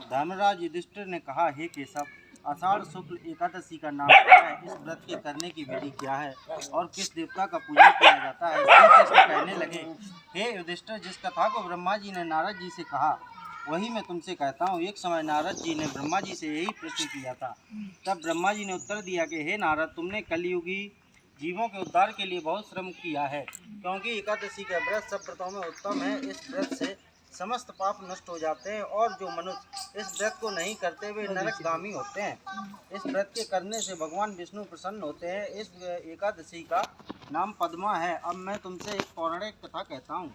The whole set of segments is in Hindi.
धर्मराज युधिष्ठिर ने कहा, हे केशव, आषाढ़ शुक्ल एकादशी का नाम क्या है, इस व्रत के करने की विधि क्या है और किस देवता का पूजन किया जाता है। श्री कृष्ण कहने लगे, हे युधिष्ठिर, जिस कथा को ब्रह्मा जी ने नारद जी से कहा वही मैं तुमसे कहता हूँ। एक समय नारद जी ने ब्रह्मा जी से यही प्रश्न किया था। तब ब्रह्मा जी ने उत्तर दिया कि हे नारद, तुमने कलयुगी जीवों के उद्धार के लिए बहुत श्रम किया है, क्योंकि एकादशी का व्रत सब व्रतों में उत्तम है। इस व्रत से समस्त पाप नष्ट हो जाते हैं और जो मनुष्य इस व्रत को नहीं करते वे नरकगामी होते हैं। इस व्रत के करने से भगवान विष्णु प्रसन्न होते हैं। इस एकादशी का नाम पद्मा है। अब मैं तुमसे एक पौराणिक कथा कहता हूँ,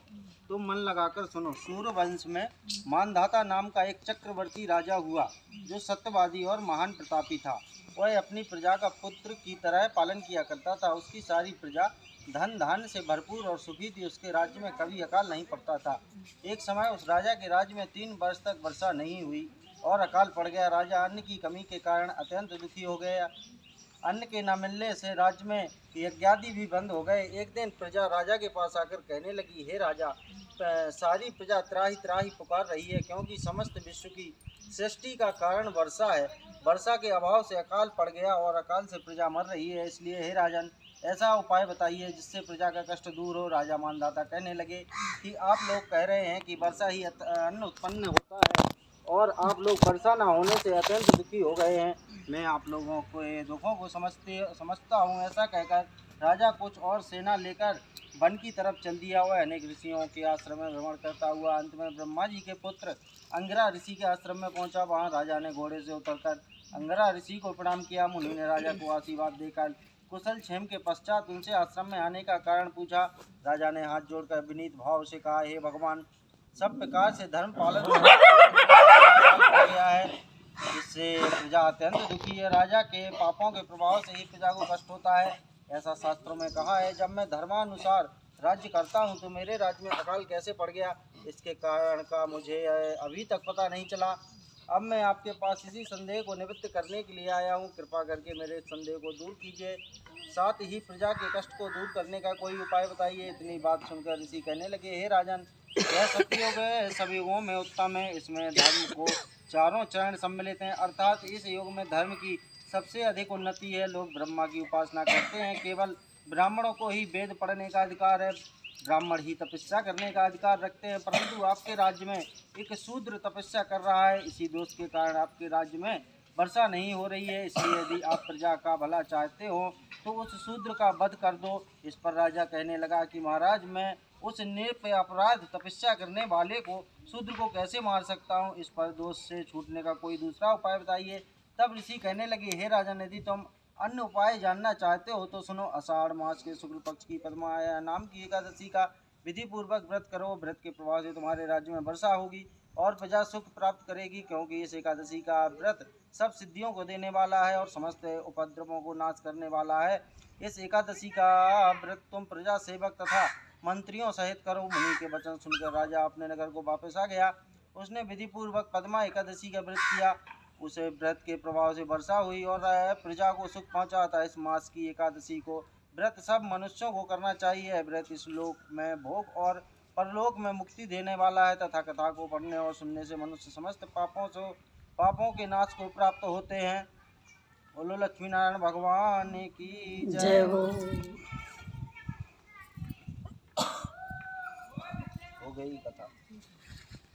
तुम मन लगाकर सुनो। सूर्य वंश में मानधाता नाम का एक चक्रवर्ती राजा हुआ, जो सत्यवादी और महान प्रतापी था। वह अपनी प्रजा का पुत्र की तरह पालन किया करता था। उसकी सारी प्रजा धन धान्य से भरपूर और सुखी थी। उसके राज्य में कभी अकाल नहीं पड़ता था। एक समय उस राजा के राज्य में 3 वर्ष तक वर्षा नहीं हुई और अकाल पड़ गया। राजा अन्न की कमी के कारण अत्यंत दुखी हो गया। अन्न के न मिलने से राज्य में यज्ञादि भी बंद हो गए। एक दिन प्रजा राजा के पास आकर कहने लगी, हे राजा, सारी प्रजा त्राही त्राही पुकार रही है, क्योंकि समस्त विश्व की सृष्टि का कारण वर्षा है। वर्षा के अभाव से अकाल पड़ गया और अकाल से प्रजा मर रही है। इसलिए हे राजन, ऐसा उपाय बताइए जिससे प्रजा का कष्ट दूर हो। राजा मानधाता कहने लगे कि आप लोग कह रहे हैं कि वर्षा ही अन्न उत्पन्न होता है और आप लोग वर्षा न होने से अत्यंत दुखी हो गए हैं। मैं आप लोगों के दुखों को समझता हूँ। ऐसा कहकर राजा कुछ और सेना लेकर वन की तरफ चल दिया। वह अनेक ऋषियों के आश्रम में भ्रमण करता हुआ अंत में ब्रह्मा जी के पुत्र अंगिरा ऋषि के आश्रम में पहुंचा। वहां राजा ने घोड़े से उतरकर अंगिरा ऋषि को प्रणाम किया। मुनि ने राजा को आशीर्वाद देकर कुशल क्षेम के पश्चात उनसे आश्रम में आने का कारण पूछा। राजा ने हाथ जोड़कर विनीत भाव से कहा, हे भगवान, सब प्रकार से धर्म पालन किया गया है, इससे प्रजा अत्यंत दुखी है। राजा के पापों के प्रभाव से ही प्रजा को कष्ट होता है, ऐसा शास्त्रों में कहा है। जब मैं धर्मानुसार राज्य करता हूँ तो मेरे राज्य में अकाल कैसे पड़ गया, इसके कारण का मुझे अभी तक पता नहीं चला। अब मैं आपके पास इसी संदेह को निवृत्त करने के लिए आया हूँ। कृपा करके मेरे संदेह को दूर कीजिए, साथ ही प्रजा के कष्ट को दूर करने का कोई उपाय बताइए। इतनी बात सुनकर ऋषि कहने लगे, हे राजन, यह सतयुग है, सभी युगों में उत्तम है। इसमें धर्म को चारों चरण सम्मिलित हैं, अर्थात इस युग में धर्म की सबसे अधिक उन्नति है। लोग ब्रह्मा की उपासना करते हैं। केवल ब्राह्मणों को ही वेद पढ़ने का अधिकार है। ब्राह्मण ही तपस्या करने का अधिकार रखते हैं, परंतु आपके राज्य में एक शूद्र तपस्या कर रहा है। इसी दोष के कारण आपके राज्य में वर्षा नहीं हो रही है। इसलिए यदि आप प्रजा का भला चाहते हो तो उस शूद्र का वध कर दो। इस पर राजा कहने लगा कि महाराज, मैं उस निरपराध तपस्या करने वाले को शूद्र को कैसे मार सकता हूँ। इस पर दोष से छूटने का कोई दूसरा उपाय बताइए। तब ऋषि कहने लगे, हे राजन, यदि तुम अन्य उपाय जानना चाहते हो तो सुनो। आषाढ़ मास के शुक्ल पक्ष की पद्मा नाम की एकादशी का विधि पूर्वक व्रत करो। व्रत के प्रभाव से तुम्हारे राज्य में वर्षा होगी और प्रजा सुख प्राप्त करेगी, क्योंकि इस एकादशी का व्रत सब सिद्धियों को देने वाला है और समस्त उपद्रवों को नाश करने वाला है। इस एकादशी का व्रत तुम प्रजा सेवक तथा मंत्रियों सहित करो। मुनि के वचन सुनकर राजा अपने नगर को वापस आ गया। उसने विधि पूर्वक पद्मा एकादशी का व्रत किया। उसे व्रत के प्रभाव से वर्षा हुई और प्रजा को सुख पहुंचा था। इस मास की एकादशी को व्रत सब मनुष्यों को करना चाहिए। व्रत इस लोक में भोग और परलोक में मुक्ति देने वाला है तथा कथा को पढ़ने और सुनने से मनुष्य समस्त पापों के नाश को प्राप्त होते हैं। बोलो लक्ष्मी नारायण भगवान की जय हो। हो गई कथा।